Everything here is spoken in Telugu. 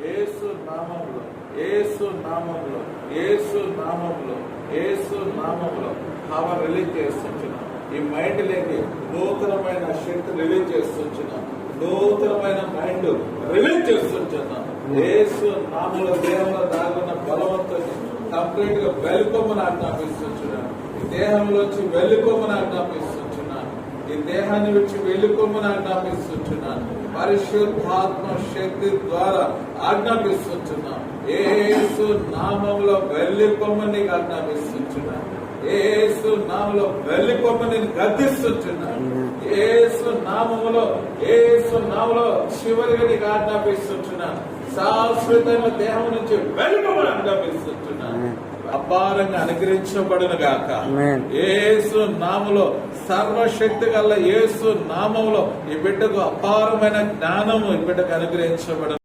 యేసు నామములో, యేసు నామములో, యేసు నామములో, యేసు నామములో పవర్ రిలీజ్ చేస్తున్నాం. ఈ మైండ్ లేని నూతనమైన శక్తి రిలీజ్ చేస్తున్నాం. నూతనమైన మైండ్ రిలీజ్ చేస్తున్నాం. యేసు నామములో దేహంలో దాగున్న బలవంతుని కంప్లీట్ గా వెలుకొమ్మని ఆజ్ఞాపిస్తున్నాను. ఈ దేహంలోంచి వెలుకొమ్మని ఆజ్ఞాపిస్తున్నాను. ఈ దేహాన్ని విడిచి వెలుకొమ్మని ఆజ్ఞాపిస్తున్నాను. పరిశుద్ధాత్మ శక్తి ద్వారా ఆజ్ఞాపిస్తున్నాను. యేసు నామములో వెలుకొమ్మని ఆజ్ఞాపిస్తున్నాను. యేసు నామములో వెలుకొమ్మని గద్దిస్తున్నాను. యేసు నామములో, యేసు నామములో చివరిగా నీకు ఆజ్ఞాపిస్తున్నాను. శాశ్వతంగా దేహం నుంచి వెలుకొమ్మని ఆజ్ఞాపిస్తున్నాను. అపారంగా అనుగ్రహించబడును గాక. యేసు నామములో సర్వశక్తి గల యేసు నామములో ఈ బిడ్డకు అపారమైన జ్ఞానము ఈ బిడ్డకు అనుగ్రహించబడును.